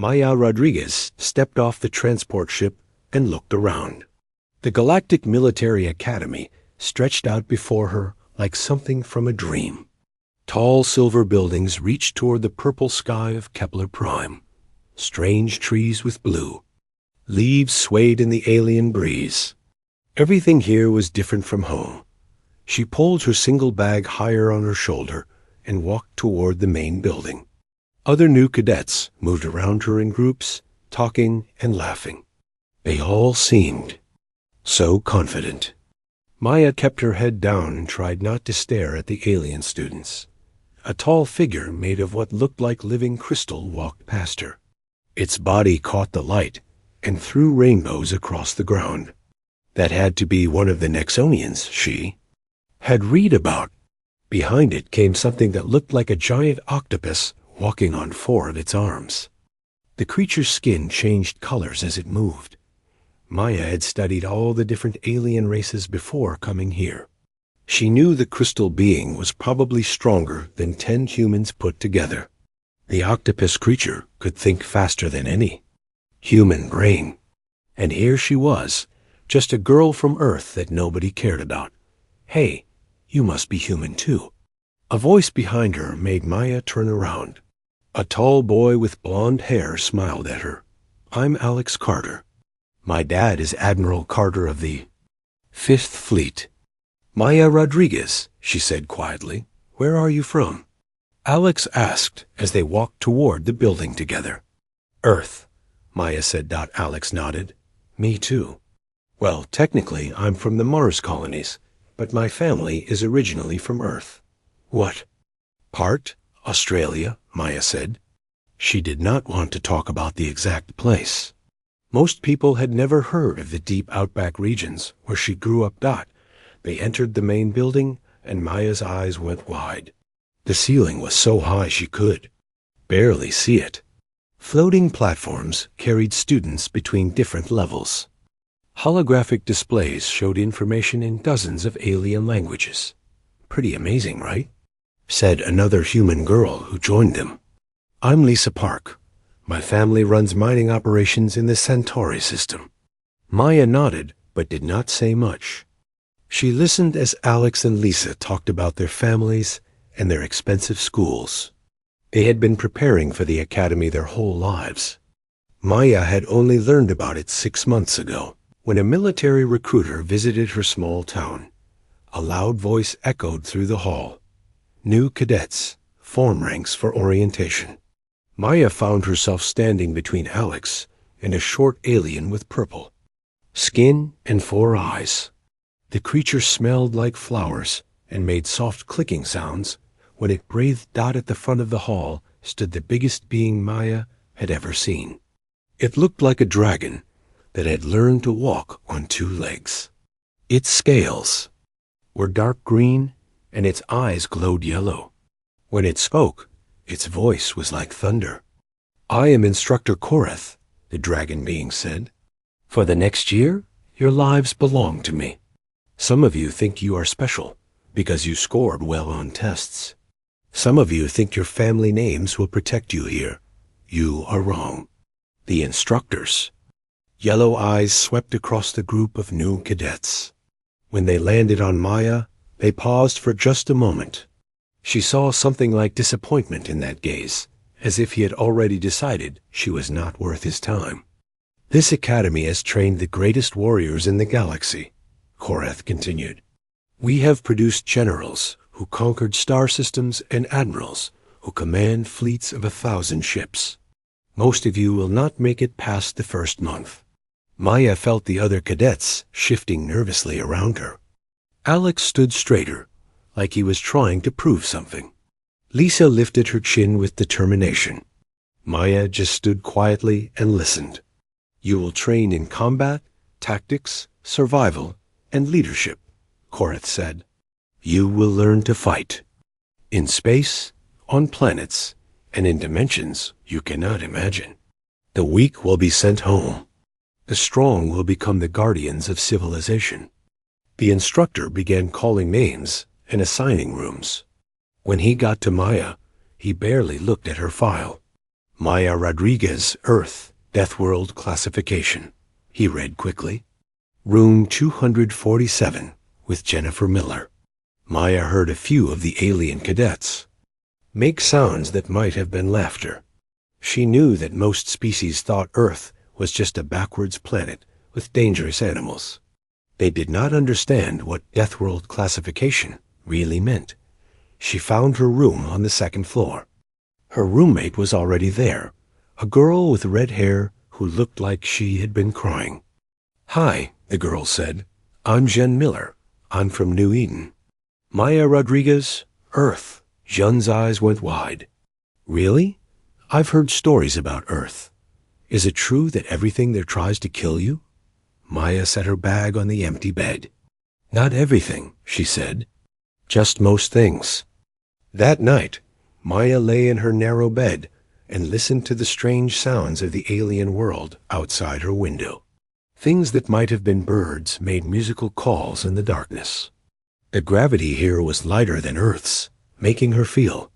Maya Rodriguez stepped off the transport ship and looked around. The Galactic Military Academy stretched out before her like something from a dream. Tall silver buildings reached toward the purple sky of Kepler Prime. Strange trees with blue. Leaves swayed in the alien breeze. Everything here was different from home. She pulled her single bag higher on her shoulder and walked toward the main building. Other new cadets moved around her in groups, talking and laughing. They all seemed so confident. Maya kept her head down and tried not to stare at the alien students. A tall figure made of what looked like living crystal walked past her. Its body caught the light and threw rainbows across the ground. That had to be one of the Nexonians she had read about. Behind it came something that looked like a giant octopus walking on 4 of its arms. The creature's skin changed colors as it moved. Maya had studied all the different alien races before coming here. She knew the crystal being was probably stronger than 10 humans put together. The octopus creature could think faster than any human brain. And here she was, just a girl from Earth that nobody cared about. Hey, you must be human too. A voice behind her made Maya turn around. A tall boy with blonde hair smiled at her. I'm Alex Carter. My dad is Admiral Carter of the 5th Fleet. Maya Rodriguez, she said quietly. Where are you from? Alex asked as they walked toward the building together. Earth, Maya said. Alex nodded. Me too. Well, technically I'm from the Mars colonies, but my family is originally from Earth. What part? Australia, Maya said. She did not want to talk about the exact place. Most people had never heard of the deep outback regions where she grew up. They entered the main building, and Maya's eyes went wide. The ceiling was so high she could barely see it. Floating platforms carried students between different levels. Holographic displays showed information in dozens of alien languages. Pretty amazing, right? Said another human girl who joined them. I'm Lisa Park. My family runs mining operations in the Centauri system. Maya nodded, but did not say much. She listened as Alex and Lisa talked about their families and their expensive schools. They had been preparing for the academy their whole lives. Maya had only learned about it 6 months ago, when a military recruiter visited her small town. A loud voice echoed through the hall. New cadets, form ranks for orientation. Maya found herself standing between Alex and a short alien with purple skin and 4 eyes. The creature smelled like flowers and made soft clicking sounds. When it breathed, at the front of the hall stood the biggest being Maya had ever seen. It looked like a dragon that had learned to walk on 2 legs. Its scales were dark green and its eyes glowed yellow. When it spoke, its voice was like thunder. I am Instructor Koreth, the dragon being said. For the next year, your lives belong to me. Some of you think you are special because you scored well on tests. Some of you think your family names will protect you here. You are wrong. The instructors. Yellow eyes swept across the group of new cadets. When they landed on Maya, they paused for just a moment. She saw something like disappointment in that gaze, as if he had already decided she was not worth his time. This academy has trained the greatest warriors in the galaxy, Koreth continued. We have produced generals who conquered star systems and admirals who command fleets of 1,000 ships. Most of you will not make it past the first month. Maya felt the other cadets shifting nervously around her. Alex stood straighter, like he was trying to prove something. Lisa lifted her chin with determination. Maya just stood quietly and listened. You will train in combat, tactics, survival, and leadership, Koreth said. You will learn to fight. In space, on planets, and in dimensions you cannot imagine. The weak will be sent home. The strong will become the guardians of civilization. The instructor began calling names and assigning rooms. When he got to Maya, he barely looked at her file. Maya Rodriguez, Earth, Death World Classification. He read quickly. Room 247, with Jennifer Miller. Maya heard a few of the alien cadets make sounds that might have been laughter. She knew that most species thought Earth was just a backwards planet with dangerous animals. They did not understand what Death World Classification really meant. She found her room on the second floor. Her roommate was already there, a girl with red hair who looked like she had been crying. "Hi," the girl said. "I'm Jen Miller. I'm from New Eden." "Maya Rodriguez, Earth." Jen's eyes went wide. "Really? I've heard stories about Earth. Is it true that everything there tries to kill you?" Maya set her bag on the empty bed. "Not everything," she said. "Just most things." That night, Maya lay in her narrow bed and listened to the strange sounds of the alien world outside her window. Things that might have been birds made musical calls in the darkness. The gravity here was lighter than Earth's, making her feel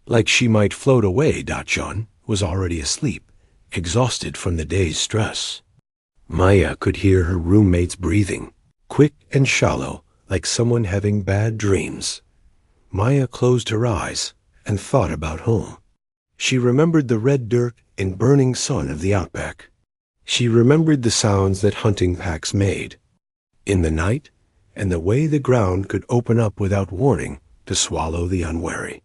like she might float away. John was already asleep, exhausted from the day's stress. Maya could hear her roommate's breathing, quick and shallow, like someone having bad dreams. Maya closed her eyes and thought about home. She remembered the red dirt and burning sun of the outback. She remembered the sounds that hunting packs made in the night, and the way the ground could open up without warning to swallow the unwary.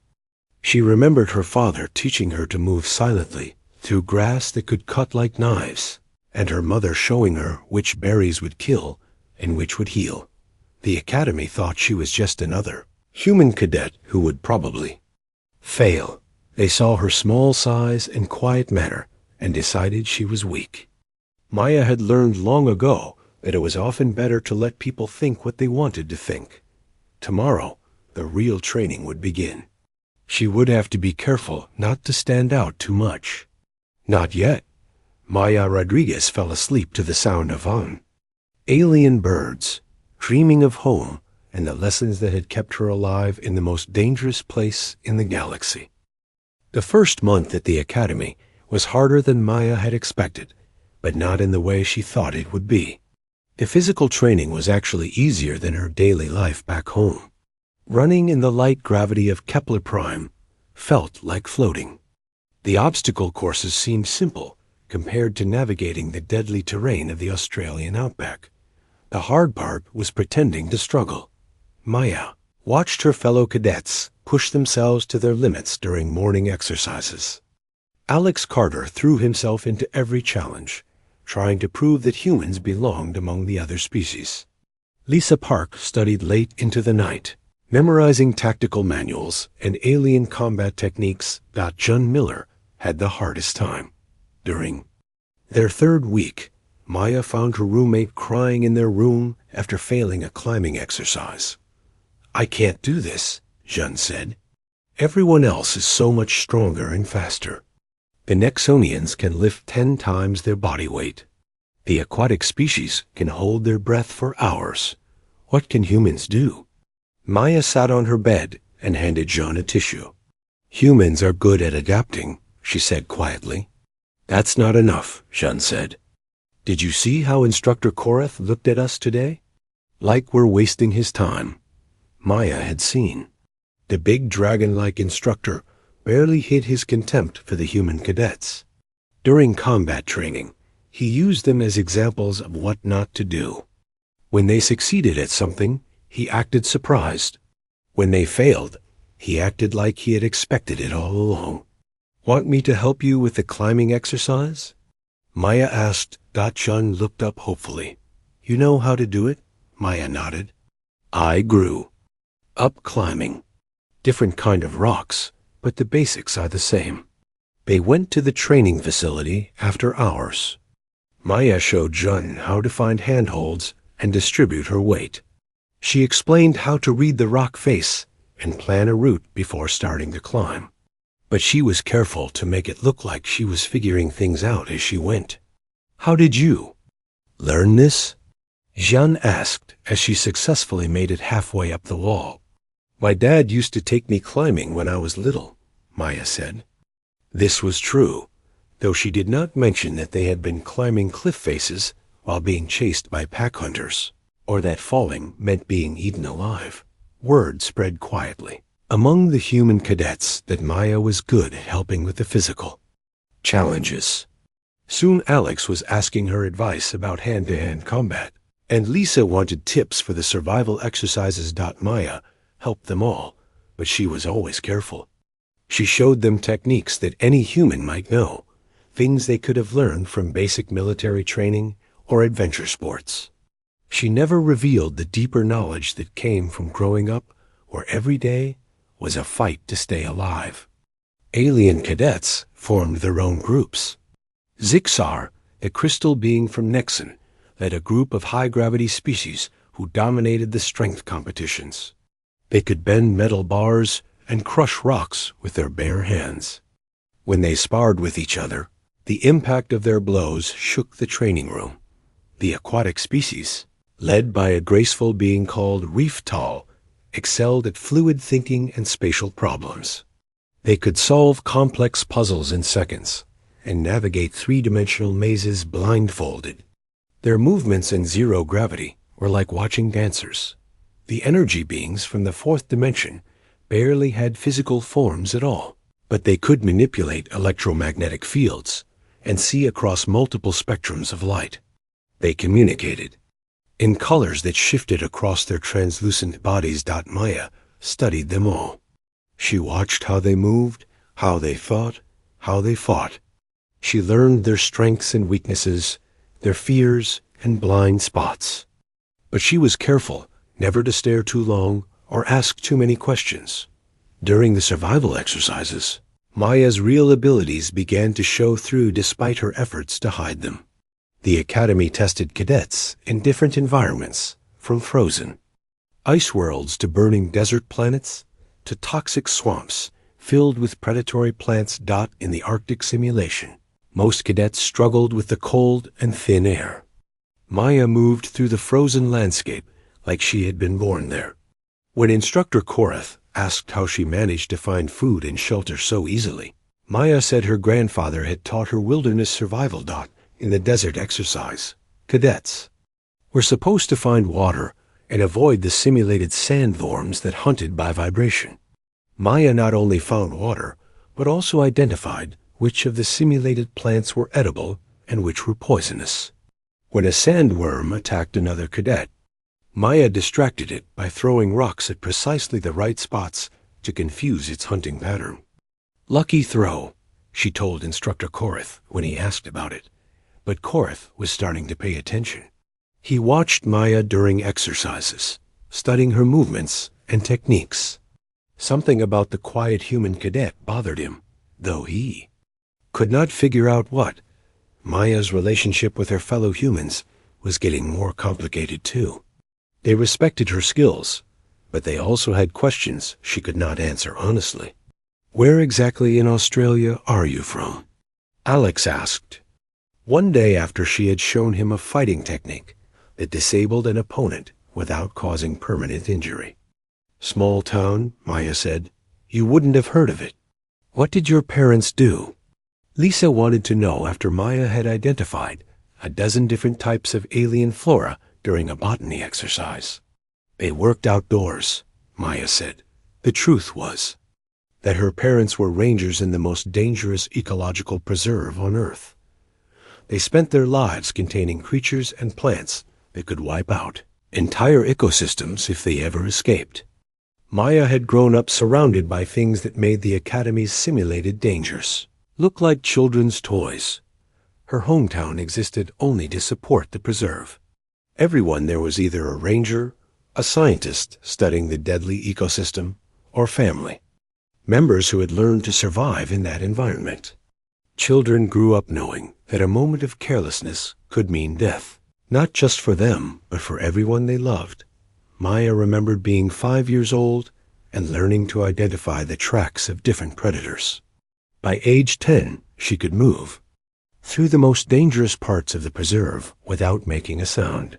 She remembered her father teaching her to move silently through grass that could cut like knives, and her mother showing her which berries would kill and which would heal. The academy thought she was just another human cadet who would probably fail. They saw her small size and quiet manner and decided she was weak. Maya had learned long ago that it was often better to let people think what they wanted to think. Tomorrow, the real training would begin. She would have to be careful not to stand out too much. Not yet. Maya Rodriguez fell asleep to the sound of alien birds, dreaming of home and the lessons that had kept her alive in the most dangerous place in the galaxy. The first month at the academy was harder than Maya had expected, but not in the way she thought it would be. The physical training was actually easier than her daily life back home. Running in the light gravity of Kepler Prime felt like floating. The obstacle courses seemed simple compared to navigating the deadly terrain of the Australian outback. The hard part was pretending to struggle. Maya watched her fellow cadets push themselves to their limits during morning exercises. Alex Carter threw himself into every challenge, trying to prove that humans belonged among the other species. Lisa Park studied late into the night, memorizing tactical manuals and alien combat techniques. John Miller had the hardest time. During their third week, Maya found her roommate crying in their room after failing a climbing exercise. "I can't do this," John said. "Everyone else is so much stronger and faster. The Nexonians can lift 10 times their body weight. The aquatic species can hold their breath for hours. What can humans do?" Maya sat on her bed and handed John a tissue. "Humans are good at adapting," she said quietly. "That's not enough," John said. "Did you see how Instructor Korath looked at us today? Like we're wasting his time." Maya had seen. The big dragon-like instructor barely hid his contempt for the human cadets. During combat training, he used them as examples of what not to do. When they succeeded at something, he acted surprised. When they failed, he acted like he had expected it all along. "Want me to help you with the climbing exercise?" Maya asked. John looked up hopefully. "You know how to do it?" Maya nodded. "I grew up climbing. Different kind of rocks, but the basics are the same." They went to the training facility after hours. Maya showed John how to find handholds and distribute her weight. She explained how to read the rock face and plan a route before starting to climb. But she was careful to make it look like she was figuring things out as she went. "How did you learn this?" Jeanne asked as she successfully made it halfway up the wall. "My dad used to take me climbing when I was little," Maya said. This was true. though she did not mention that they had been climbing cliff faces while being chased by pack hunters, or that falling meant being eaten alive. Word spread quietly among the human cadets that Maya was good at helping with the physical challenges. Soon Alex was asking her advice about hand-to-hand combat, and Lisa wanted tips for the survival exercises. Maya helped them all, but she was always careful. She showed them techniques that any human might know, things they could have learned from basic military training or adventure sports. She never revealed the deeper knowledge that came from growing up where every day was a fight to stay alive. Alien cadets formed their own groups. Zixar, a crystal being from Nexon, led a group of high-gravity species who dominated the strength competitions. They could bend metal bars and crush rocks with their bare hands. When they sparred with each other, the impact of their blows shook the training room. The aquatic species, led by a graceful being called Reef Tall, excelled at fluid thinking and spatial problems. They could solve complex puzzles in seconds and navigate three-dimensional mazes blindfolded. Their movements in zero gravity were like watching dancers. The energy beings from the fourth dimension barely had physical forms at all, but they could manipulate electromagnetic fields and see across multiple spectrums of light. They communicated in colors that shifted across their translucent bodies. Maya studied them all. She watched how they moved, how they thought, how they fought. She learned their strengths and weaknesses, their fears and blind spots. But she was careful never to stare too long or ask too many questions. During the survival exercises, Maya's real abilities began to show through despite her efforts to hide them. The Academy tested cadets in different environments, from frozen ice worlds to burning desert planets to toxic swamps filled with predatory plants. In the Arctic simulation, most cadets struggled with the cold and thin air. Maya moved through the frozen landscape like she had been born there. When Instructor Korath asked how she managed to find food and shelter so easily, Maya said her grandfather had taught her wilderness survival. In the desert exercise, cadets were supposed to find water and avoid the simulated sandworms that hunted by vibration. Maya not only found water, but also identified which of the simulated plants were edible and which were poisonous. When a sandworm attacked another cadet, Maya distracted it by throwing rocks at precisely the right spots to confuse its hunting pattern. "Lucky throw," she told Instructor Korath when he asked about it. But Korath was starting to pay attention. He watched Maya during exercises, studying her movements and techniques. Something about the quiet human cadet bothered him, though he could not figure out what. Maya's relationship with her fellow humans was getting more complicated too. They respected her skills, but they also had questions she could not answer honestly. "Where exactly in Australia are you from?" Alex asked, one day after she had shown him a fighting technique that disabled an opponent without causing permanent injury. "Small town," Maya said. "You wouldn't have heard of it. What did your parents do?" Lisa wanted to know after Maya had identified a dozen different types of alien flora during a botany exercise. "They worked outdoors," Maya said. The truth was that her parents were rangers in the most dangerous ecological preserve on Earth. They spent their lives containing creatures and plants that could wipe out entire ecosystems if they ever escaped. Maya had grown up surrounded by things that made the Academy's simulated dangers look like children's toys. Her hometown existed only to support the preserve. Everyone there was either a ranger, a scientist studying the deadly ecosystem, or family, members who had learned to survive in that environment. Children grew up knowing that a moment of carelessness could mean death, not just for them, but for everyone they loved. Maya remembered being 5 years old and learning to identify the tracks of different predators. By age 10, she could move through the most dangerous parts of the preserve without making a sound.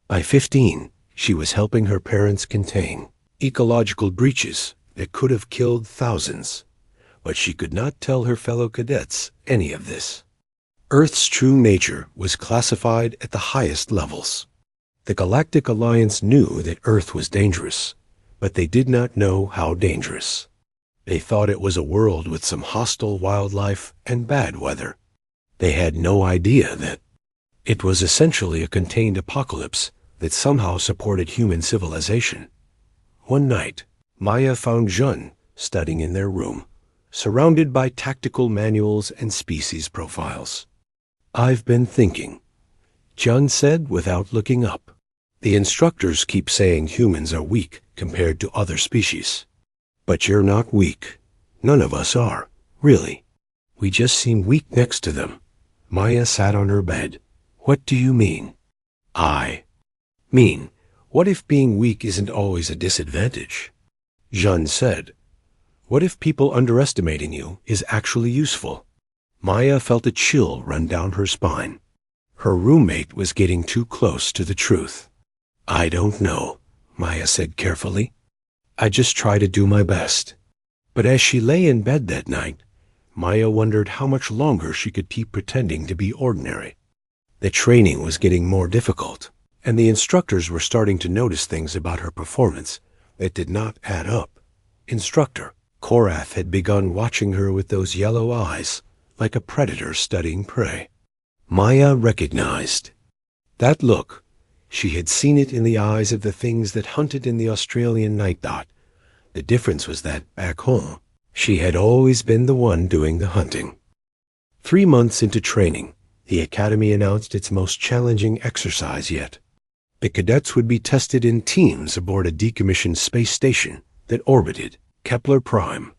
By 15, she was helping her parents contain ecological breaches that could have killed thousands. but she could not tell her fellow cadets any of this. Earth's true nature was classified at the highest levels. The Galactic Alliance knew that Earth was dangerous, but they did not know how dangerous. They thought it was a world with some hostile wildlife and bad weather. They had no idea that it was essentially a contained apocalypse that somehow supported human civilization. One night, Maya found Jun studying in their room, surrounded by tactical manuals and species profiles. "I've been thinking," Jun said without looking up. "The instructors keep saying humans are weak compared to other species. But you're not weak. None of us are, really. We just seem weak next to them." Maya sat on her bed. "What do you mean?" "I mean, what if being weak isn't always a disadvantage?" Jun said. "What if people underestimating you is actually useful?" Maya felt a chill run down her spine. Her roommate was getting too close to the truth. "I don't know," Maya said carefully. "I just try to do my best." But as she lay in bed that night, Maya wondered how much longer she could keep pretending to be ordinary. The training was getting more difficult, and the instructors were starting to notice things about her performance that did not add up. Instructor Korath had begun watching her with those yellow eyes, like a predator studying prey. Maya recognized that look. She had seen it in the eyes of the things that hunted in the Australian night dot. The difference was that, back home, she had always been the one doing the hunting. 3 months into training, the Academy announced its most challenging exercise yet. The cadets would be tested in teams aboard a decommissioned space station that orbited Kepler Prime.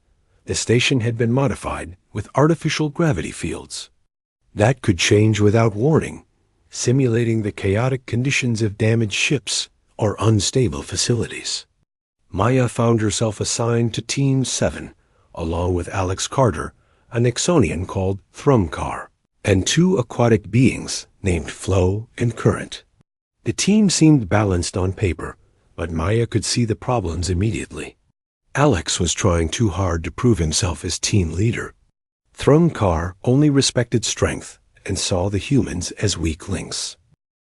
The station had been modified with artificial gravity fields. That could change without warning, simulating the chaotic conditions of damaged ships or unstable facilities. Maya found herself assigned to Team 7, along with Alex Carter, a Nixonian called Thrumcar, and 2 aquatic beings named Flow and Current. The team seemed balanced on paper, but Maya could see the problems immediately. Alex was trying too hard to prove himself as team leader. Thrumcar only respected strength and saw the humans as weak links.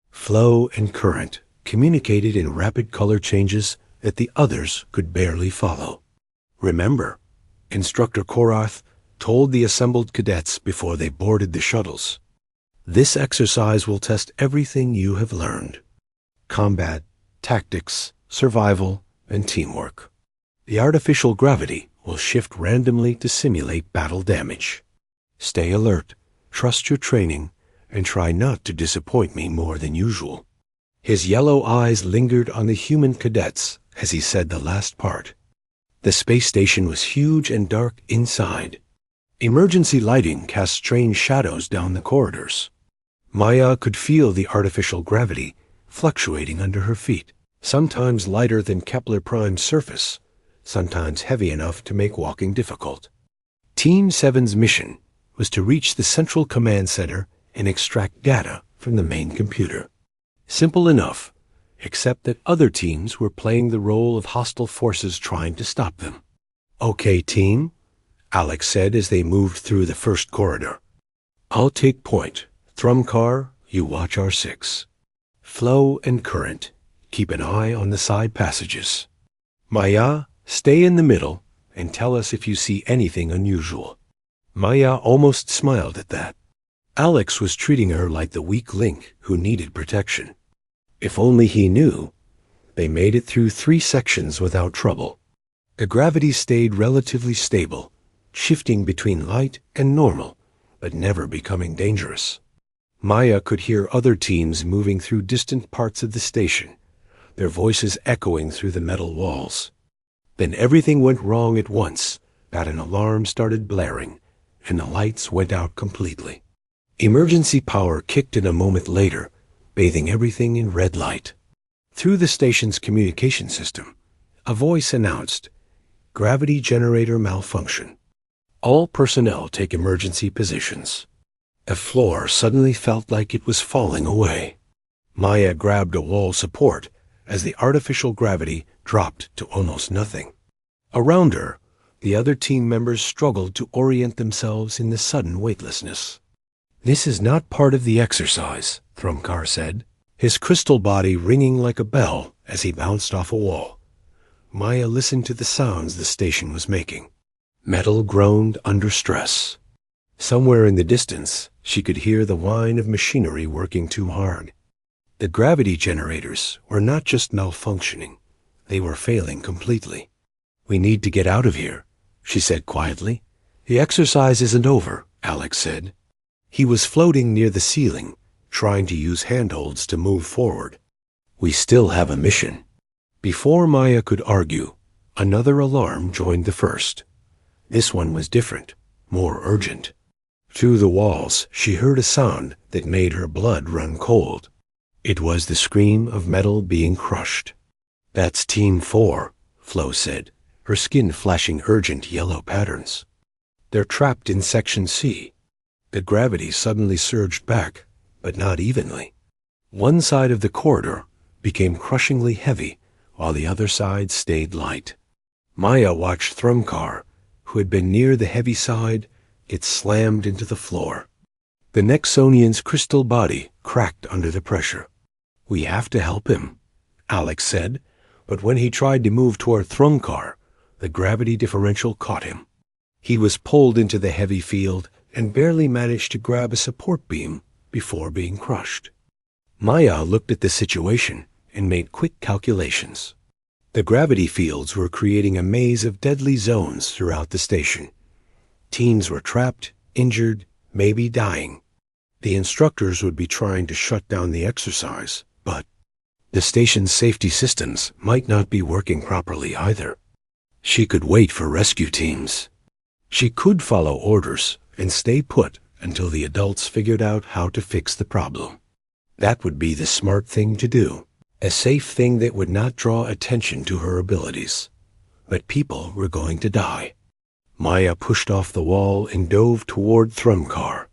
Flow and Current communicated in rapid color changes that the others could barely follow. "Remember," Instructor Korath told the assembled cadets before they boarded the shuttles, "this exercise will test everything you have learned. Combat, tactics, survival, and teamwork. The artificial gravity will shift randomly to simulate battle damage. Stay alert, trust your training, and try not to disappoint me more than usual." His yellow eyes lingered on the human cadets as he said the last part. The space station was huge and dark inside. Emergency lighting cast strange shadows down the corridors. Maya could feel the artificial gravity fluctuating under her feet, sometimes lighter than Kepler Prime's surface, sometimes heavy enough to make walking difficult. Team 7's mission was to reach the central command center and extract data from the main computer. Simple enough, except that other teams were playing the role of hostile forces trying to stop them. "Okay, team," Alex said as they moved through the first corridor. "I'll take point. Thrumcar, you watch R6. Flow and Current, keep an eye on the side passages. Maya, stay in the middle and tell us if you see anything unusual." Maya almost smiled at that. Alex was treating her like the weak link who needed protection. If only he knew. They made it through 3 sections without trouble. The gravity stayed relatively stable, shifting between light and normal, but never becoming dangerous. Maya could hear other teams moving through distant parts of the station, their voices echoing through the metal walls. Then everything went wrong at once, that an alarm started blaring, and the lights went out completely. Emergency power kicked in a moment later, bathing everything in red light. Through the station's communication system, a voice announced, "Gravity generator malfunction. All personnel take emergency positions." The floor suddenly felt like it was falling away. Maya grabbed a wall support as the artificial gravity dropped to almost nothing. Around her, The other team members struggled to orient themselves in the sudden weightlessness. "This is not part of the exercise," Thrumkar said, his crystal body ringing like a bell as he bounced off a wall. Maya listened to the sounds the station was making. Metal groaned under stress. Somewhere in the distance, she could hear the whine of machinery working too hard. The gravity generators were not just malfunctioning, they were failing completely. "We need to get out of here," she said quietly. "The exercise isn't over," Alex said. He was floating near the ceiling, trying to use handholds to move forward. "We still have a mission." Before Maya could argue, another alarm joined the first. This one was different, more urgent. Through the walls, she heard a sound that made her blood run cold. It was the scream of metal being crushed. "That's Team 4, Flo said, her skin flashing urgent yellow patterns. "They're trapped in Section C." The gravity suddenly surged back, but not evenly. One side of the corridor became crushingly heavy, while the other side stayed light. Maya watched Thrumkar, who had been near the heavy side, get slammed into the floor. The Nexonian's crystal body cracked under the pressure. "We have to help him," Alex said, but when he tried to move toward Thrumkar, the gravity differential caught him. He was pulled into the heavy field and barely managed to grab a support beam before being crushed. Maya looked at the situation and made quick calculations. The gravity fields were creating a maze of deadly zones throughout the station. Teams were trapped, injured, maybe dying. The instructors would be trying to shut down the exercise, but the station's safety systems might not be working properly either. She could wait for rescue teams. She could follow orders and stay put until the adults figured out how to fix the problem. That would be the smart thing to do, a safe thing that would not draw attention to her abilities. But people were going to die. Maya pushed off the wall and dove toward Thrumkar.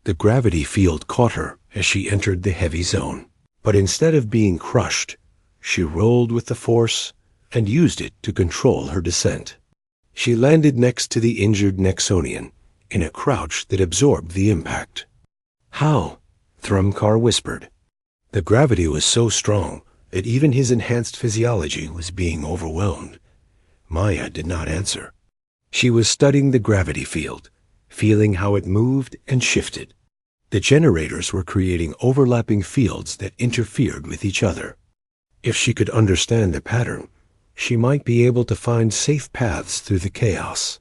The gravity field caught her as she entered the heavy zone. But instead of being crushed, she rolled with the force and used it to control her descent. She landed next to the injured Nexonian, in a crouch that absorbed the impact. "How?" Thrumkar whispered. The gravity was so strong that even his enhanced physiology was being overwhelmed. Maya did not answer. She was studying the gravity field, feeling how it moved and shifted. The generators were creating overlapping fields that interfered with each other. If she could understand the pattern, she might be able to find safe paths through the chaos.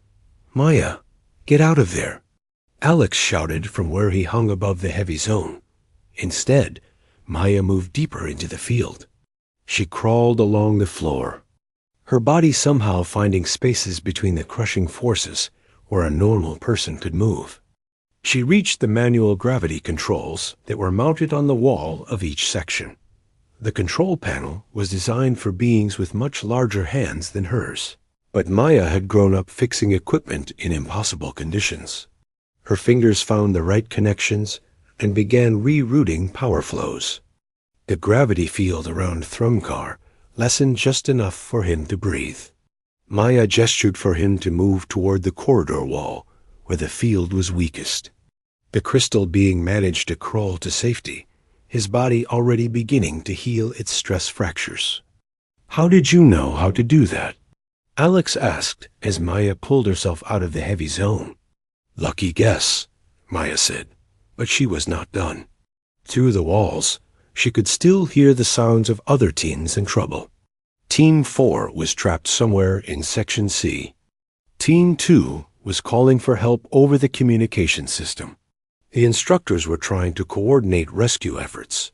"Maya, get out of there!" Alex shouted from where he hung above the heavy zone. Instead, Maya moved deeper into the field. She crawled along the floor, her body somehow finding spaces between the crushing forces where a normal person could move. She reached the manual gravity controls that were mounted on the wall of each section. The control panel was designed for beings with much larger hands than hers, but Maya had grown up fixing equipment in impossible conditions. Her fingers found the right connections and began rerouting power flows. The gravity field around Thrumkar lessened just enough for him to breathe. Maya gestured for him to move toward the corridor wall, where the field was weakest. The crystal being managed to crawl to safety, his body already beginning to heal its stress fractures. "How did you know how to do that?" Alex asked as Maya pulled herself out of the heavy zone. "Lucky guess," Maya said, but she was not done. Through the walls, she could still hear the sounds of other teams in trouble. Team 4 was trapped somewhere in Section C. Team 2 was calling for help over the communication system. The instructors were trying to coordinate rescue efforts,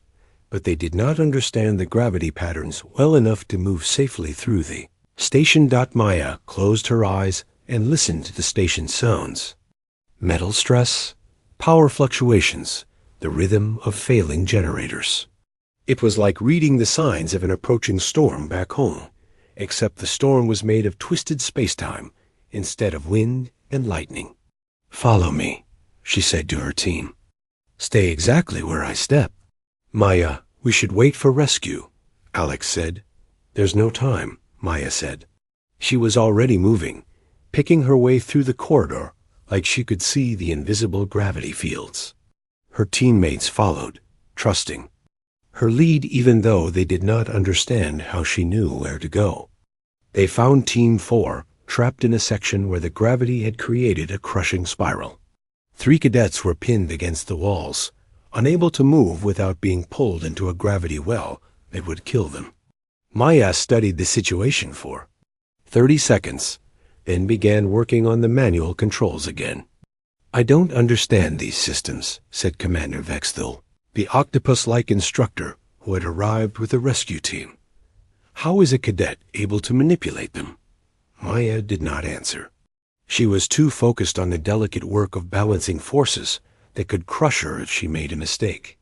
but they did not understand the gravity patterns well enough to move safely through the station. Maya closed her eyes and listened to the station's sounds. Metal stress, power fluctuations, the rhythm of failing generators. It was like reading the signs of an approaching storm back home, except the storm was made of twisted spacetime instead of wind and lightning. "Follow me," she said to her team. "Stay exactly where I step." "Maya, we should wait for rescue," Alex said. "There's no time," Maya said. She was already moving, picking her way through the corridor like she could see the invisible gravity fields. Her teammates followed, trusting her lead even though they did not understand how she knew where to go. They found Team 4 trapped in a section where the gravity had created a crushing spiral. 3 cadets were pinned against the walls, unable to move without being pulled into a gravity well that would kill them. Maya studied the situation for 30 seconds, then began working on the manual controls again. "I don't understand these systems," said Commander Vexthil, the octopus-like instructor who had arrived with the rescue team. "How is a cadet able to manipulate them?" Maya did not answer. She was too focused on the delicate work of balancing forces that could crush her if she made a mistake.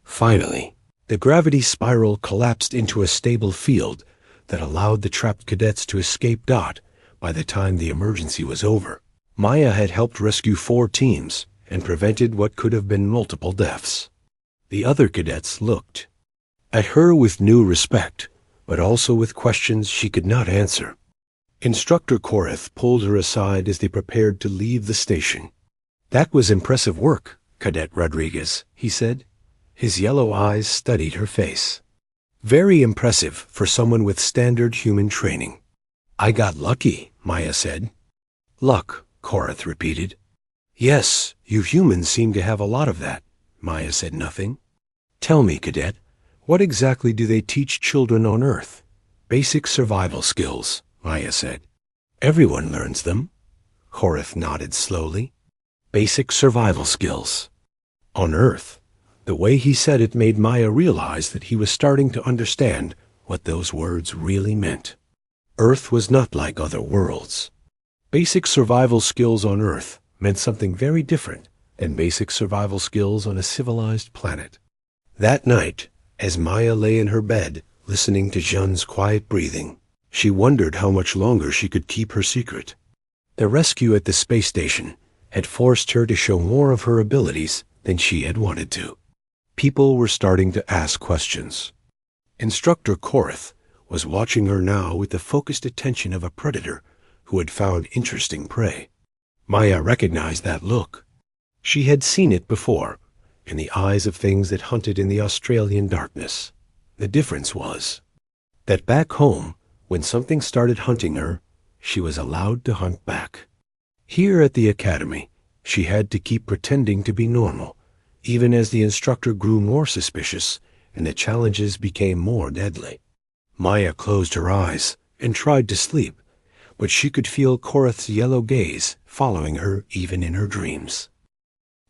Finally, the gravity spiral collapsed into a stable field that allowed the trapped cadets to escape by the time the emergency was over. Maya had helped rescue 4 teams and prevented what could have been multiple deaths. The other cadets looked at her with new respect, but also with questions she could not answer. Instructor Korath pulled her aside as they prepared to leave the station. "That was impressive work, Cadet Rodriguez," he said. His yellow eyes studied her face. "Very impressive for someone with standard human training." "I got lucky," Maya said. "Luck," Korath repeated. "Yes, you humans seem to have a lot of that." Maya said nothing. "Tell me, Cadet, what exactly do they teach children on Earth?" "Basic survival skills," Maya said. "Everyone learns them." Korath nodded slowly. "Basic survival skills. On Earth." The way he said it made Maya realize that he was starting to understand what those words really meant. Earth was not like other worlds. Basic survival skills on Earth meant something very different than basic survival skills on a civilized planet. That night, as Maya lay in her bed, listening to Jean's quiet breathing, she wondered how much longer she could keep her secret. The rescue at the space station had forced her to show more of her abilities than she had wanted to. People were starting to ask questions. Instructor Korath was watching her now with the focused attention of a predator who had found interesting prey. Maya recognized that look. She had seen it before, in the eyes of things that hunted in the Australian darkness. The difference was that back home, when something started hunting her, she was allowed to hunt back. Here at the academy, she had to keep pretending to be normal, even as the instructor grew more suspicious and the challenges became more deadly. Maya closed her eyes and tried to sleep, but she could feel Korath's yellow gaze following her even in her dreams.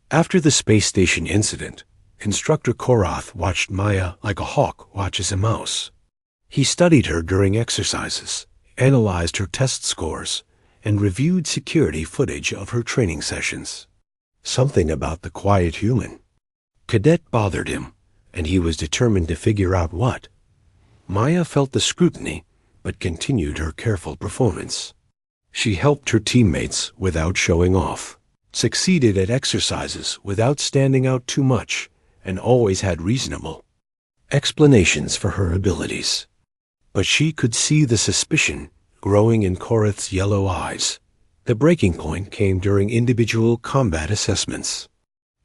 After the space station incident, Instructor Korath watched Maya like a hawk watches a mouse. He studied her during exercises, analyzed her test scores, and reviewed security footage of her training sessions. Something about the quiet human cadet bothered him, and he was determined to figure out what. Maya felt the scrutiny, but continued her careful performance. She helped her teammates without showing off, succeeded at exercises without standing out too much, and always had reasonable explanations for her abilities. But she could see the suspicion growing in Korath's yellow eyes. The breaking point came during individual combat assessments.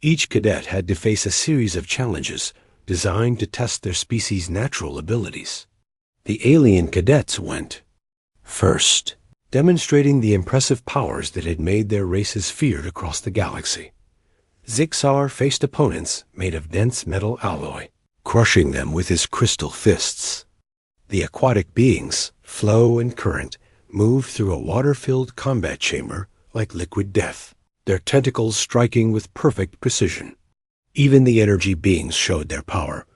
Each cadet had to face a series of challenges designed to test their species' natural abilities. The alien cadets went first, demonstrating the impressive powers that had made their races feared across the galaxy. Zixar faced opponents made of dense metal alloy, crushing them with his crystal fists. The aquatic beings, Flow and Current, moved through a water-filled combat chamber like liquid death, their tentacles striking with perfect precision. Even the energy beings showed their power,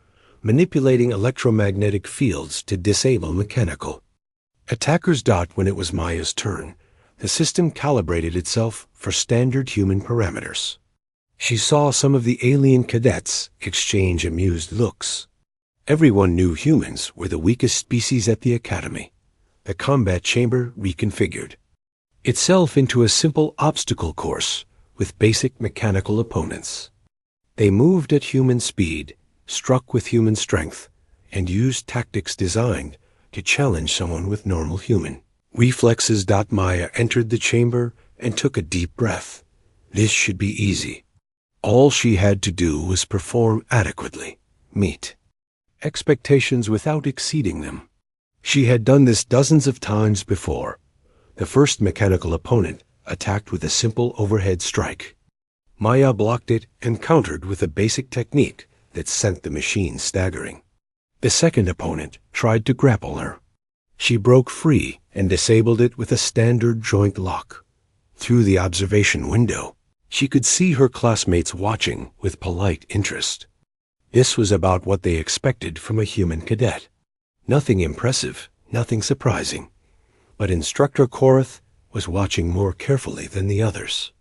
manipulating electromagnetic fields to disable mechanical. Attackers dot when it was Maya's turn. The system calibrated itself for standard human parameters. She saw some of the alien cadets exchange amused looks. Everyone knew humans were the weakest species at the academy. The combat chamber reconfigured itself into a simple obstacle course with basic mechanical opponents. They moved at human speed, struck with human strength, and used tactics designed to challenge someone with normal human Reflexes. Maya entered the chamber and took a deep breath. This should be easy. All she had to do was perform adequately, meet expectations without exceeding them. She had done this dozens of times before. The first mechanical opponent attacked with a simple overhead strike. Maya blocked it and countered with a basic technique that sent the machine staggering. The second opponent tried to grapple her. She broke free and disabled it with a standard joint lock. Through the observation window, she could see her classmates watching with polite interest. This was about what they expected from a human cadet. Nothing impressive, nothing surprising. But Instructor Korath was watching more carefully than the others.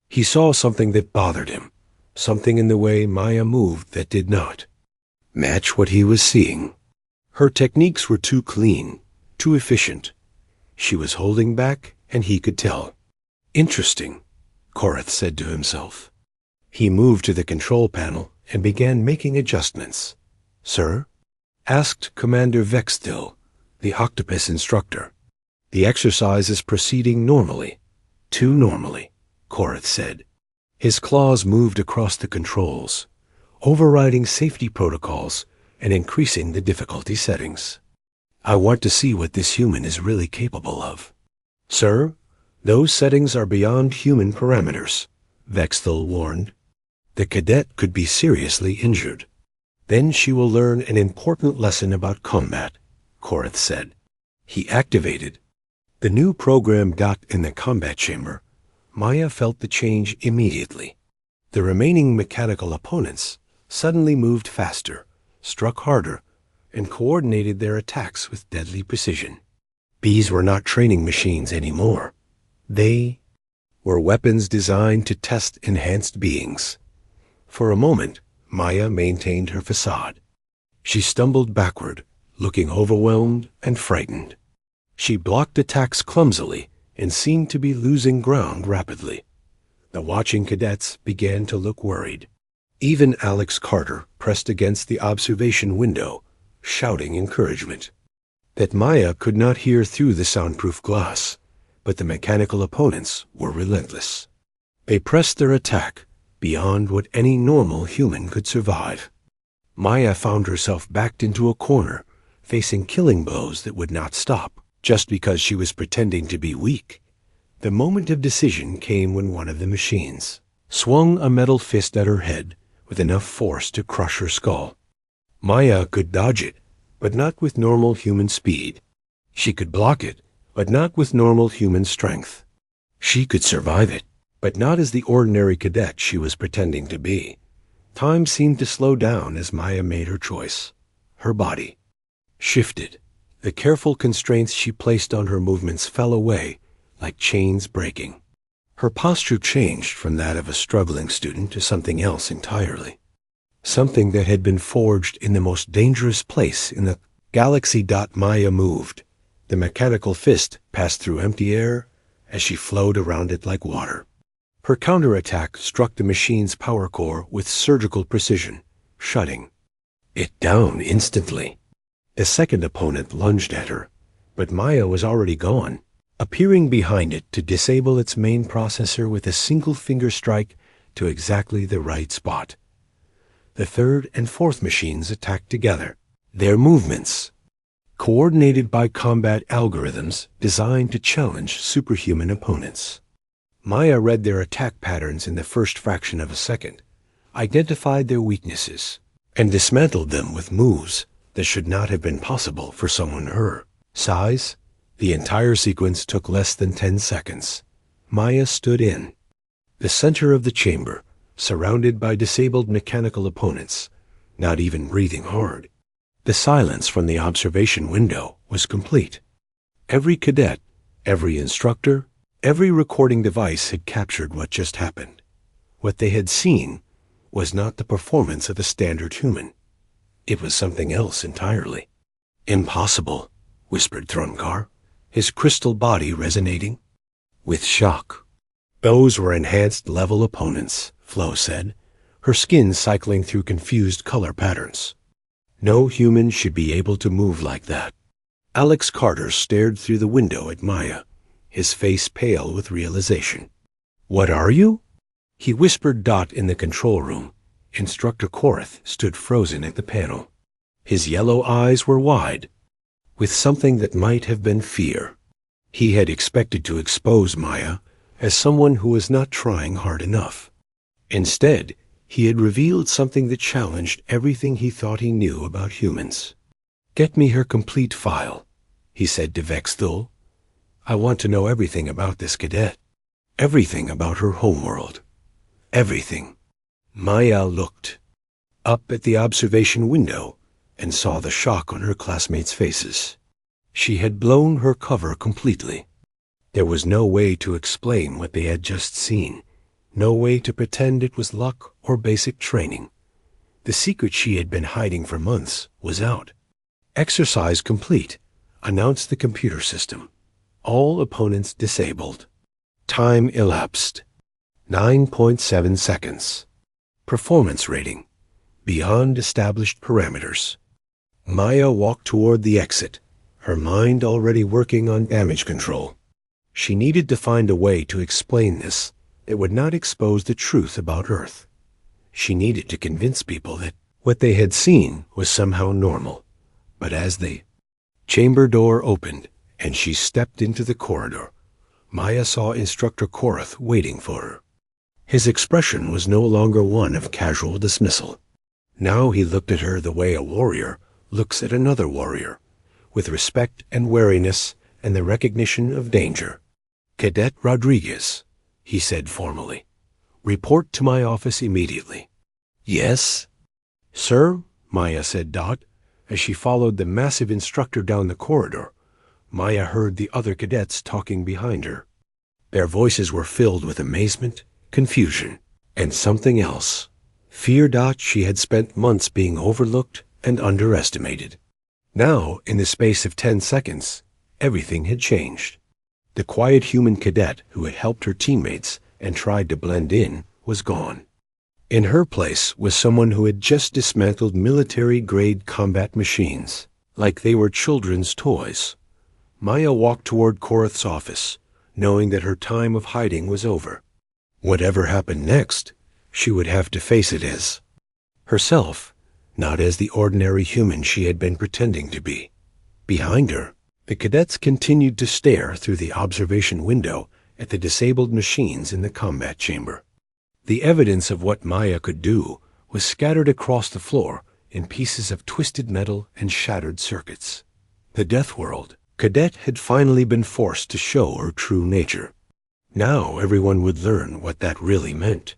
He saw something that bothered him, something in the way Maya moved that did not match what he was seeing. Her techniques were too clean, too efficient. She was holding back, and he could tell. Interesting, Korath said to himself. He moved to the control panel and began making adjustments. Sir? Asked Commander Vextil, the octopus instructor. The exercise is proceeding normally. Too normally, Korath said. His claws moved across the controls, overriding safety protocols and increasing the difficulty settings. I want to see what this human is really capable of. Sir, those settings are beyond human parameters, Vextil warned. The cadet could be seriously injured. Then she will learn an important lesson about combat, Korath said. He activated the new program. In the combat chamber, Maya felt the change immediately. The remaining mechanical opponents suddenly moved faster, struck harder, and coordinated their attacks with deadly precision. These were not training machines anymore. They were weapons designed to test enhanced beings. For a moment, Maya maintained her facade. She stumbled backward, looking overwhelmed and frightened. She blocked attacks clumsily and seemed to be losing ground rapidly. The watching cadets began to look worried. Even Alex Carter pressed against the observation window, shouting encouragement. That Maya could not hear through the soundproof glass, but the mechanical opponents were relentless. They pressed their attack beyond what any normal human could survive. Maya found herself backed into a corner, facing killing blows that would not stop, just because she was pretending to be weak. The moment of decision came when one of the machines swung a metal fist at her head with enough force to crush her skull. Maya could dodge it, but not with normal human speed. She could block it, but not with normal human strength. She could survive it, but not as the ordinary cadet she was pretending to be. Time seemed to slow down as Maya made her choice. Her body shifted. The careful constraints she placed on her movements fell away like chains breaking. Her posture changed from that of a struggling student to something else entirely. Something that had been forged in the most dangerous place in the galaxy. Maya moved. The mechanical fist passed through empty air as she flowed around it like water. Her counterattack struck the machine's power core with surgical precision, shutting it down instantly. The second opponent lunged at her, but Maya was already gone, appearing behind it to disable its main processor with a single finger strike to exactly the right spot. The third and fourth machines attacked together, their movements coordinated by combat algorithms designed to challenge superhuman opponents. Maya read their attack patterns in the first fraction of a second, identified their weaknesses, and dismantled them with moves that should not have been possible for someone her size. The entire sequence took less than 10 seconds. Maya stood in the center of the chamber, surrounded by disabled mechanical opponents, not even breathing hard. The silence from the observation window was complete. Every cadet, every instructor, every recording device had captured what just happened. What they had seen was not the performance of a standard human. It was something else entirely. Impossible, whispered Thrunkar, his crystal body resonating with shock. Those were enhanced level opponents, Flo said, her skin cycling through confused color patterns. No human should be able to move like that. Alex Carter stared through the window at Maya, his face pale with realization. "What are you?" He whispered Dot in the control room. Instructor Korath stood frozen at the panel. His yellow eyes were wide, with something that might have been fear. He had expected to expose Maya as someone who was not trying hard enough. Instead, he had revealed something that challenged everything he thought he knew about humans. "Get me her complete file," he said to Vexthul. "I want to know everything about this cadet. Everything about her homeworld. Everything." Maya looked up at the observation window and saw the shock on her classmates' faces. She had blown her cover completely. There was no way to explain what they had just seen, no way to pretend it was luck or basic training. The secret she had been hiding for months was out. "Exercise complete," announced the computer system. "All opponents disabled. Time elapsed 9.7 seconds. Performance rating beyond established parameters." Maya walked toward the exit, her mind already working on damage control. She needed to find a way to explain this that would not expose the truth about Earth. She needed to convince people that what they had seen was somehow normal. But as the chamber door opened and she stepped into the corridor, Maya saw Instructor Korath waiting for her. His expression was no longer one of casual dismissal. Now he looked at her the way a warrior looks at another warrior, with respect and wariness and the recognition of danger. "Cadet Rodriguez," he said formally. "Report to my office immediately." "Yes?" "Sir," Maya said Dot. As she followed the massive instructor down the corridor, Maya heard the other cadets talking behind her. Their voices were filled with amazement, confusion, and something else. Fear. She had spent months being overlooked and underestimated. Now, in the space of 10 seconds, everything had changed. The quiet human cadet who had helped her teammates and tried to blend in was gone. In her place was someone who had just dismantled military-grade combat machines, like they were children's toys. Maya walked toward Korath's office, knowing that her time of hiding was over. Whatever happened next, she would have to face it as herself, not as the ordinary human she had been pretending to be. Behind her, the cadets continued to stare through the observation window at the disabled machines in the combat chamber. The evidence of what Maya could do was scattered across the floor in pieces of twisted metal and shattered circuits. The Death World cadet had finally been forced to show her true nature. Now everyone would learn what that really meant.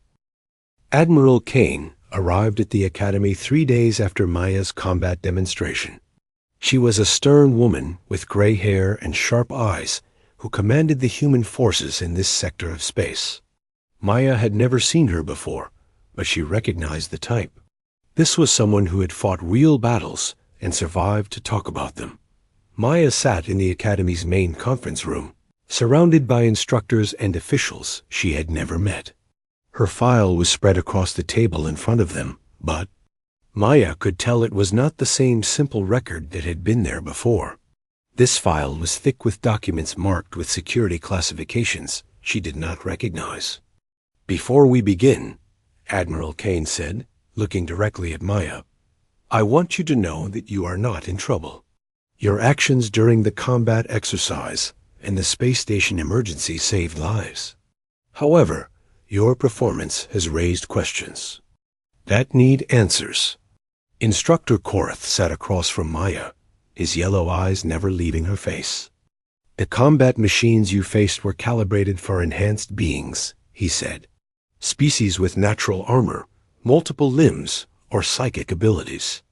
Admiral Kane arrived at the Academy 3 days after Maya's combat demonstration. She was a stern woman with gray hair and sharp eyes who commanded the human forces in this sector of space. Maya had never seen her before, but she recognized the type. This was someone who had fought real battles and survived to talk about them. Maya sat in the Academy's main conference room, surrounded by instructors and officials she had never met. Her file was spread across the table in front of them, but Maya could tell it was not the same simple record that had been there before. This file was thick with documents marked with security classifications she did not recognize. "Before we begin," Admiral Kane said, looking directly at Maya, "I want you to know that you are not in trouble. Your actions during the combat exercise and the space station emergency saved lives. However, your performance has raised questions that need answers." Instructor Korath sat across from Maya, his yellow eyes never leaving her face. "The combat machines you faced were calibrated for enhanced beings," he said. "Species with natural armor, multiple limbs, or psychic abilities.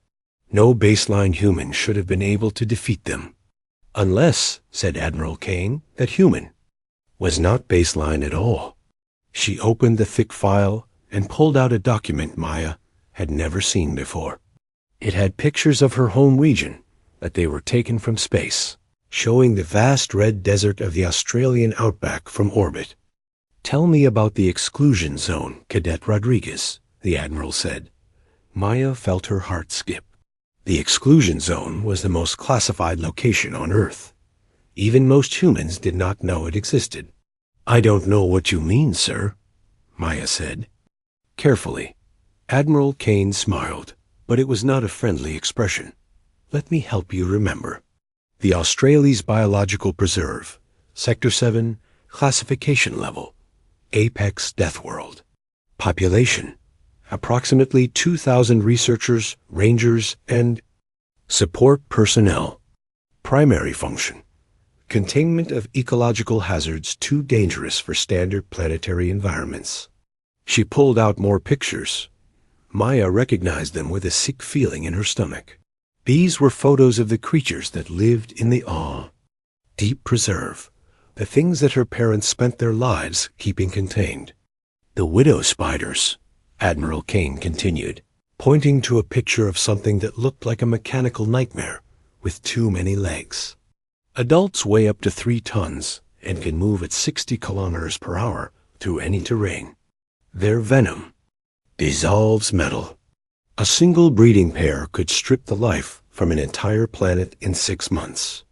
No baseline human should have been able to defeat them. Unless," said Admiral Kane, "that human was not baseline at all." She opened the thick file and pulled out a document Maya had never seen before. It had pictures of her home region, but they were taken from space, showing the vast red desert of the Australian outback from orbit. "Tell me about the exclusion zone, Cadet Rodriguez," the Admiral said. Maya felt her heart skip. The exclusion zone was the most classified location on Earth. Even most humans did not know it existed. "I don't know what you mean, sir," Maya said. Carefully, Admiral Kane smiled, but it was not a friendly expression. "Let me help you remember. The Australia's Biological Preserve, Sector 7, Classification Level, Apex Death World. Population, approximately 2,000 researchers, rangers, and support personnel. Primary function, containment of ecological hazards too dangerous for standard planetary environments." She pulled out more pictures. Maya recognized them with a sick feeling in her stomach. These were photos of the creatures that lived in the deep preserve, the things that her parents spent their lives keeping contained. "The widow spiders," Admiral Kane continued, pointing to a picture of something that looked like a mechanical nightmare with too many legs. Adults weigh up to 3 tons and can move at 60 kilometers per hour through any terrain. Their venom dissolves metal. A single breeding pair could strip the life from an entire planet in 6 months.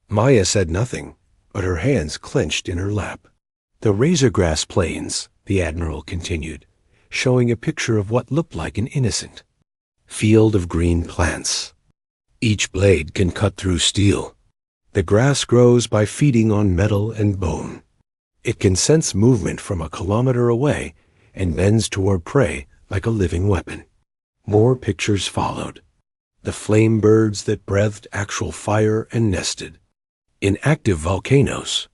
Maya said nothing, but her hands clenched in her lap. "The razorgrass plains," the Admiral continued, showing a picture of what looked like an innocent field of green plants. "Each blade can cut through steel. The grass grows by feeding on metal and bone. It can sense movement from a kilometer away and bends toward prey like a living weapon." More pictures followed. The flame birds that breathed actual fire and nested. In active volcanoes.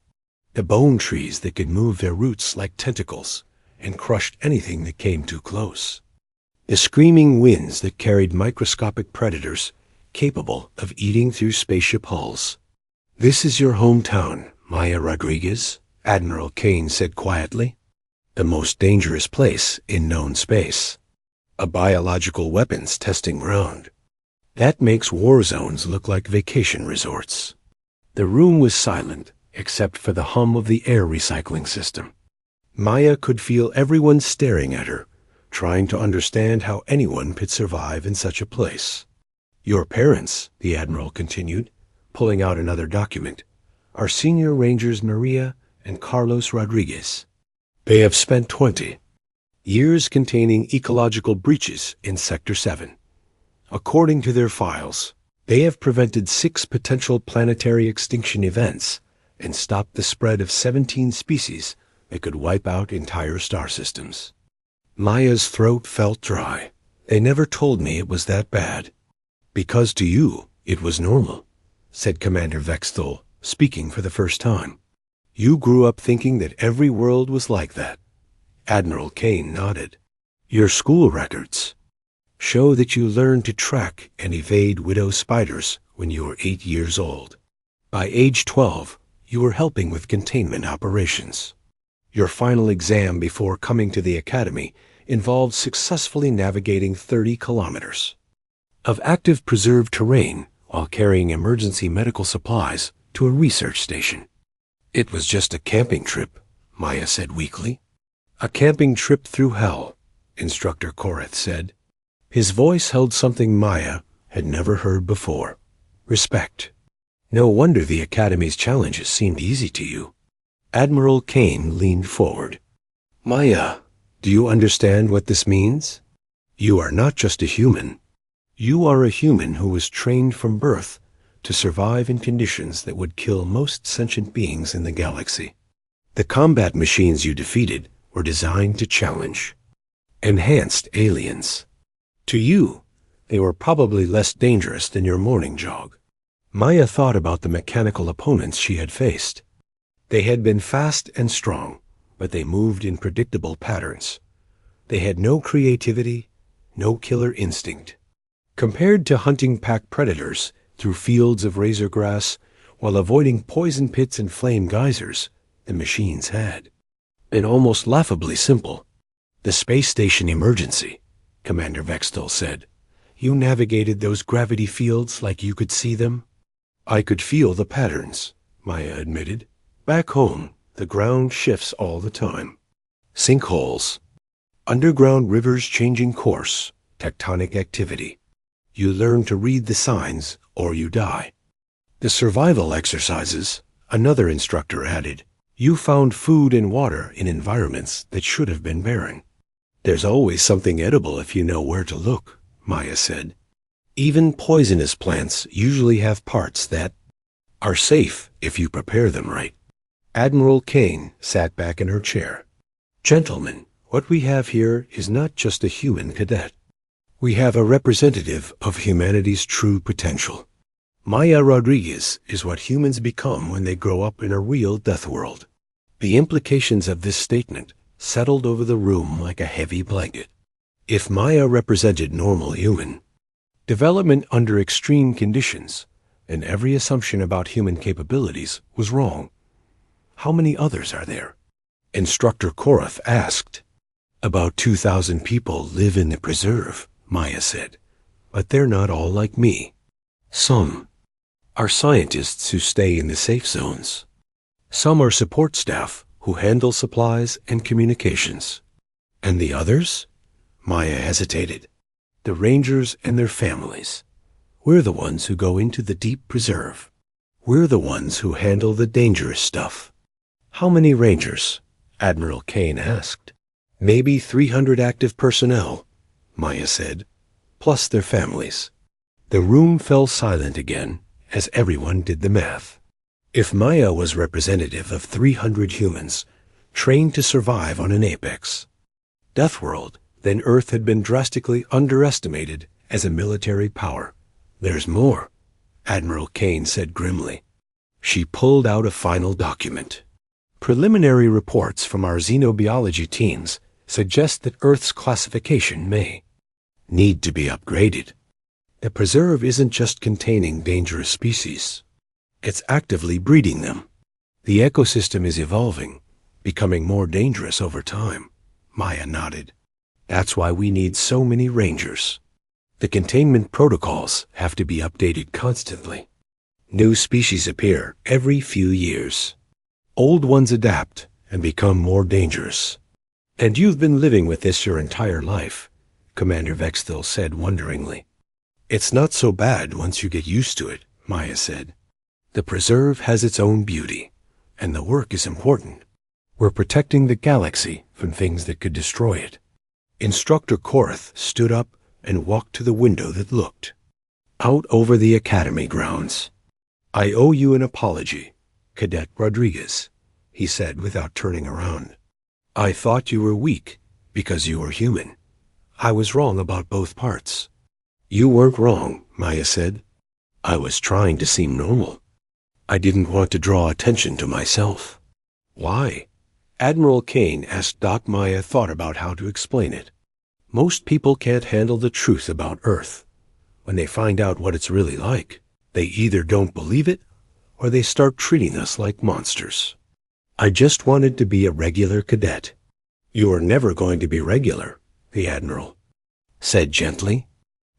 The bone trees that could move their roots like tentacles and crushed anything that came too close. The screaming winds that carried microscopic predators capable of eating through spaceship hulls. "This is your hometown, Maya Rodriguez," Admiral Kane said quietly. "The most dangerous place in known space. A biological weapons testing ground. That makes war zones look like vacation resorts." The room was silent, except for the hum of the air recycling system. Maya could feel everyone staring at her, trying to understand how anyone could survive in such a place. "Your parents," the Admiral continued, pulling out another document, "are Senior Rangers Maria and Carlos Rodriguez. They have spent 20 years containing ecological breaches in Sector 7. According to their files, they have prevented 6 potential planetary extinction events and stopped the spread of 17 species that could wipe out entire star systems." Maya's throat felt dry. "They never told me it was that bad." "Because to you, it was normal," said Commander Vexthal, speaking for the first time. "You grew up thinking that every world was like that." Admiral Kane nodded. "Your school records show that you learned to track and evade widow spiders when you were 8 years old. By age 12, you were helping with containment operations. Your final exam before coming to the Academy involved successfully navigating 30 kilometers of active preserved terrain while carrying emergency medical supplies to a research station." "It was just a camping trip," Maya said weakly. "A camping trip through hell," Instructor Korath said. His voice held something Maya had never heard before. Respect. "No wonder the Academy's challenges seemed easy to you." Admiral Kane leaned forward. "Maya, do you understand what this means? You are not just a human. You are a human who was trained from birth to survive in conditions that would kill most sentient beings in the galaxy. The combat machines you defeated were designed to challenge enhanced aliens. To you, they were probably less dangerous than your morning jog." Maya thought about the mechanical opponents she had faced. They had been fast and strong, but they moved in predictable patterns. They had no creativity, no killer instinct. Compared to hunting pack predators through fields of razor grass while avoiding poison pits and flame geysers, the machines had been almost laughably simple. "The space station emergency," Commander Vexthal said. "You navigated those gravity fields like you could see them." "I could feel the patterns," Maya admitted. "Back home, the ground shifts all the time. Sinkholes, underground rivers changing course, tectonic activity. You learn to read the signs or you die. The survival exercises, another instructor added. You found food and water in environments that should have been barren. There's always something edible if you know where to look, Maya said. Even poisonous plants usually have parts that are safe if you prepare them right. Admiral Kane sat back in her chair. Gentlemen, what we have here is not just a human cadet. We have a representative of humanity's true potential. Maya Rodriguez is what humans become when they grow up in a real death world. The implications of this statement settled over the room like a heavy blanket. If Maya represented normal human development under extreme conditions, and every assumption about human capabilities was wrong, how many others are there? Instructor Korath asked. About 2,000 people live in the preserve, Maya said, but they're not all like me. Some are scientists who stay in the safe zones. Some are support staff who handle supplies and communications. And the others? Maya hesitated. The rangers and their families. We're the ones who go into the deep preserve. We're the ones who handle the dangerous stuff. How many rangers? Admiral Kane asked. Maybe 300 active personnel, Maya said, plus their families. The room fell silent again as everyone did the math. If Maya was representative of 300 humans trained to survive on an apex death world, then Earth had been drastically underestimated as a military power. There's more, Admiral Kane said grimly. She pulled out a final document. Preliminary reports from our xenobiology teams suggest that Earth's classification may need to be upgraded. The preserve isn't just containing dangerous species. It's actively breeding them. The ecosystem is evolving, becoming more dangerous over time. Maya nodded. That's why we need so many rangers. The containment protocols have to be updated constantly. New species appear every few years. Old ones adapt and become more dangerous. And you've been living with this your entire life, Commander Vexthil said wonderingly. It's not so bad once you get used to it, Maya said. The preserve has its own beauty, and the work is important. We're protecting the galaxy from things that could destroy it. Instructor Korath stood up and walked to the window that looked out over the academy grounds. I owe you an apology, Cadet Rodriguez, he said without turning around. I thought you were weak because you were human. I was wrong about both parts. You weren't wrong, Maya said. I was trying to seem normal. I didn't want to draw attention to myself. Why? Admiral Kane asked. Maya thought about how to explain it. Most people can't handle the truth about Earth. When they find out what it's really like, they either don't believe it or they start treating us like monsters. I just wanted to be a regular cadet. You are never going to be regular, the Admiral said gently.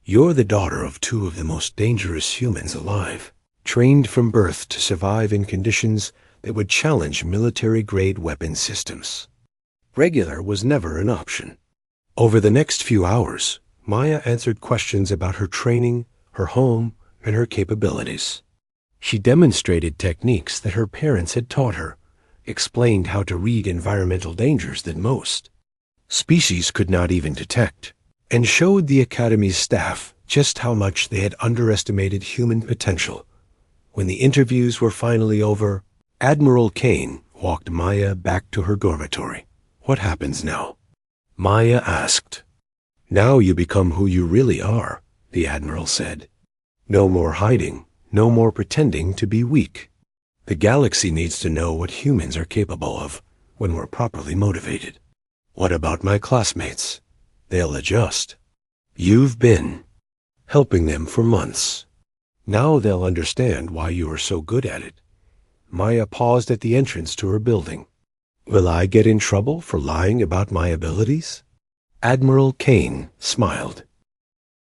You're the daughter of two of the most dangerous humans alive, trained from birth to survive in conditions that would challenge military-grade weapon systems. Regular was never an option. Over the next few hours, Maya answered questions about her training, her home, and her capabilities. She demonstrated techniques that her parents had taught her, explained how to read environmental dangers that most species could not even detect, and showed the Academy's staff just how much they had underestimated human potential. When the interviews were finally over, Admiral Kane walked Maya back to her dormitory. What happens now? Maya asked. Now you become who you really are, the Admiral said. No more hiding, no more pretending to be weak. The galaxy needs to know what humans are capable of when we're properly motivated. What about my classmates? They'll adjust. You've been helping them for months. Now they'll understand why you are so good at it. Maya paused at the entrance to her building. Will I get in trouble for lying about my abilities? Admiral Kane smiled.